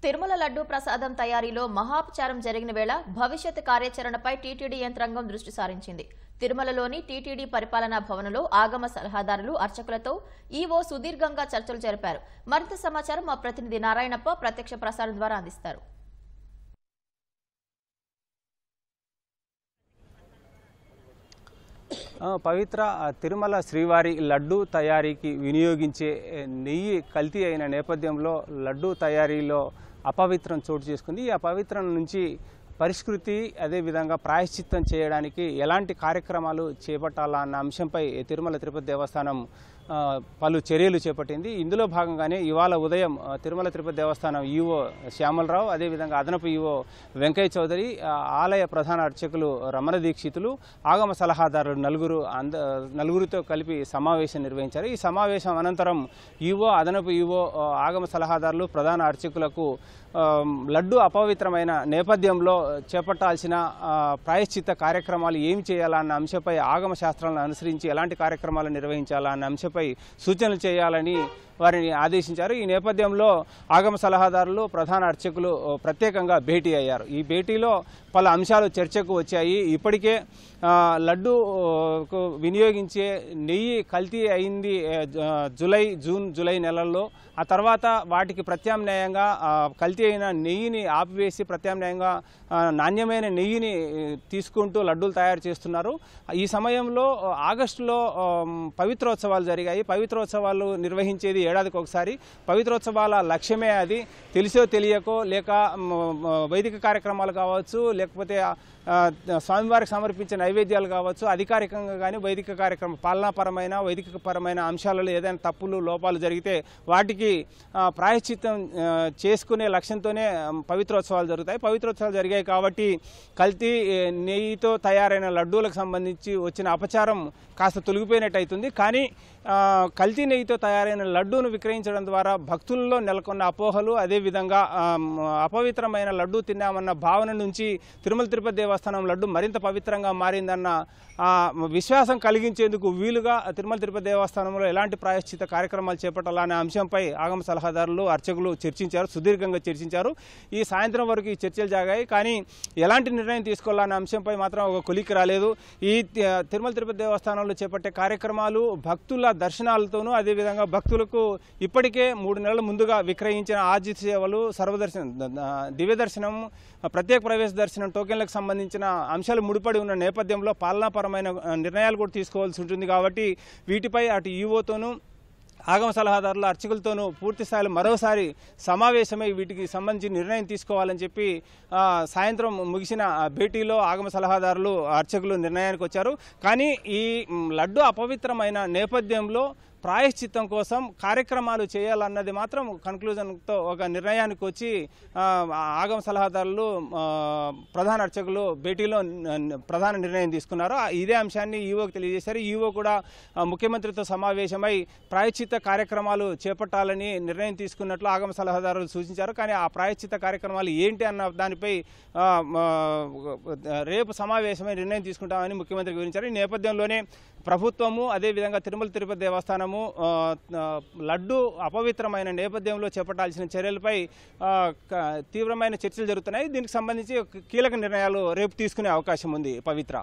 తిరుమల లడ్డూ ప్రసాదం తయారీలో మహాపచారం జరిగిన వేళ భవిష్యత్ కార్యాచరణపై టీటీడీ యంత్రాంగం దృష్టి సారించింది. తిరుమలలోని టీటీడీ పరిపాలనా భవనంలో ఆగమ సలహాదారులు అర్చకులతో ఈవో సుదీర్ఘంగా చర్చలు జరిపారు. మరింత సమాచారం మా ప్రతినిధి నారాయణప్ప ప్రత్యక్ష ప్రసారం ద్వారా అందిస్తారు. పవిత్ర తిరుమల శ్రీవారి లడ్డూ తయారీకి వినియోగించే నెయ్యి కల్తీ అయిన నేపథ్యంలో లడ్డూ తయారీలో అపవిత్రం చోటు చేసుకుంది. ఈ అపవిత్రం నుంచి పరిష్కృతి అదేవిధంగా ప్రాయశ్చిత్తం చేయడానికి ఎలాంటి కార్యక్రమాలు చేపట్టాలా అన్న అంశంపై తిరుమల తిరుపతి దేవస్థానం పలు చర్యలు చేపట్టింది. ఇందులో భాగంగానే ఇవాళ ఉదయం తిరుమల తిరుపతి దేవస్థానం ఈవో శ్యామలరావు, అదేవిధంగా అదనపు ఈవో వెంకయ్య చౌదరి, ఆలయ ప్రధాన అర్చకులు రమణ దీక్షితులు, ఆగమ సలహాదారులు నలుగురితో కలిపి సమావేశం నిర్వహించారు. ఈ సమావేశం అనంతరం ఈవో, అదనపు ఈవో, ఆగమ సలహాదారులు, ప్రధాన అర్చకులకు లడ్డు అపవిత్రమైన నేపథ్యంలో చేపట్టాల్సిన ప్రాయశ్చిత్త కార్యక్రమాలు ఏమి చేయాలన్న అంశంపై ఆగమ శాస్త్రాలను అనుసరించి ఎలాంటి కార్యక్రమాలు నిర్వహించాలన్న అంశంపై సూచనలు చేయాలని వారిని ఆదేశించారు. ఈ నేపథ్యంలో ఆగమ సలహాదారులు, ప్రధాన అర్చకులు ప్రత్యేకంగా భేటీ అయ్యారు. ఈ భేటీలో పలు అంశాలు చర్చకు వచ్చాయి. ఇప్పటికే లడ్డూకు వినియోగించే నెయ్యి కల్తీ అయింది జూన్ జూలై నెలల్లో. ఆ తర్వాత వాటికి ప్రత్యామ్నాయంగా కల్తీ అయిన నెయ్యిని ఆపివేసి ప్రత్యామ్నాయంగా నాణ్యమైన నెయ్యిని తీసుకుంటూ లడ్డూలు తయారు చేస్తున్నారు. ఈ సమయంలో ఆగస్టులో పవిత్రోత్సవాలు జరిగాయి. పవిత్రోత్సవాలు నిర్వహించేది ఏడాదికి ఒకసారి. పవిత్రోత్సవాల లక్ష్యమే అది. తెలిసో తెలియకో, లేక వైదిక కార్యక్రమాలు కావచ్చు, లేకపోతే స్వామివారికి సమర్పించే నైవేద్యాలు కావచ్చు, అధికారికంగా కానీ వైదిక కార్యక్రమం పాలనాపరమైన వైదికపరమైన అంశాలలో ఏదైనా తప్పులు లోపాలు జరిగితే వాటికి ప్రాయశ్చిత్తం చేసుకునే లక్ష్యంతోనే పవిత్రోత్సవాలు జరుగుతాయి. పవిత్రోత్సవాలు జరిగాయి కాబట్టి కల్తీ నెయ్యితో తయారైన లడ్డూలకు సంబంధించి వచ్చిన అపచారం కాస్త తొలగిపోయినట్టు అవుతుంది. కానీ కల్తీ నెయ్యితో తయారైన లడ్డూను విక్రయించడం ద్వారా భక్తుల్లో నెలకొన్న అపోహలు, అదేవిధంగా అపవిత్రమైన లడ్డూ తిన్నామన్న భావన నుంచి తిరుమల తిరుపతి దేవస్థానం లడ్డు మరింత పవిత్రంగా మారిందన్న విశ్వాసం కలిగించేందుకు వీలుగా తిరుమల తిరుపతి దేవస్థానంలో ఎలాంటి ప్రాయశ్చిత కార్యక్రమాలు చేపట్టాలనే అంశంపై ఆగమ సలహాదారులు, అర్చకులు చర్చించారు, సుదీర్ఘంగా చర్చించారు. ఈ సాయంత్రం వరకు ఈ చర్చలు జాగాయి. కానీ ఎలాంటి నిర్ణయం తీసుకోవాలనే అంశంపై మాత్రం ఒక కొలిక్కి రాలేదు. ఈ తిరుమల తిరుపతి దేవస్థానంలో చేపట్టే కార్యక్రమాలు భక్తుల దర్శనాలతోనూ, అదేవిధంగా భక్తులకు ఇప్పటికే 3 నెలల ముందుగా విక్రయించిన ఆర్జిత సేవలు, సర్వదర్శనం, దివ్య దర్శనం, ప్రత్యేక ప్రవేశ దర్శనం టోకెన్లకు సంబంధించిన అంశాలు ముడిపడి ఉన్న నేపథ్యంలో పాలనాపరమైన నిర్ణయాలు కూడా తీసుకోవాల్సి ఉంటుంది. కాబట్టి వీటిపై అటు ఈవోతోనూ, ఆగమ సలహాదారుల అర్చకులతోనూ పూర్తి స్థాయిలో మరోసారి సమావేశమై వీటికి సంబంధించి నిర్ణయం తీసుకోవాలని చెప్పి సాయంత్రం ముగిసిన భేటీలో ఆగమ సలహాదారులు, అర్చకులు నిర్ణయానికి వచ్చారు. కానీ ఈ లడ్డు అపవిత్రమైన నేపథ్యంలో ప్రాయశ్చిత్తం కోసం కార్యక్రమాలు చేయాలన్నది మాత్రం కన్క్లూజన్తో ఒక నిర్ణయానికి వచ్చి ఆగమ సలహాదారులు, ప్రధాన అర్చకులు భేటీలో ప్రధాన నిర్ణయం తీసుకున్నారు. ఇదే అంశాన్ని ఈవోకి తెలియజేశారు. ఈవో కూడా ముఖ్యమంత్రితో సమావేశమై ప్రాయశ్చిత్త కార్యక్రమాలు చేపట్టాలని నిర్ణయం తీసుకున్నట్లు ఆగమ సలహాదారులు సూచించారు. కానీ ఆ ప్రాయశ్చిత్త కార్యక్రమాలు ఏంటి అన్న దానిపై రేపు సమావేశమై నిర్ణయం తీసుకుంటామని ముఖ్యమంత్రి వివరించారు. ఈ నేపథ్యంలోనే ప్రభుత్వము, అదేవిధంగా తిరుమల తిరుపతి దేవస్థానము లడ్డు అపవిత్రమైన నేపథ్యంలో చేపట్టాల్సిన చర్యలపై తీవ్రమైన చర్చలు జరుగుతున్నాయి. దీనికి సంబంధించి కీలక నిర్ణయాలు రేపు తీసుకునే అవకాశం ఉంది. పవిత్ర.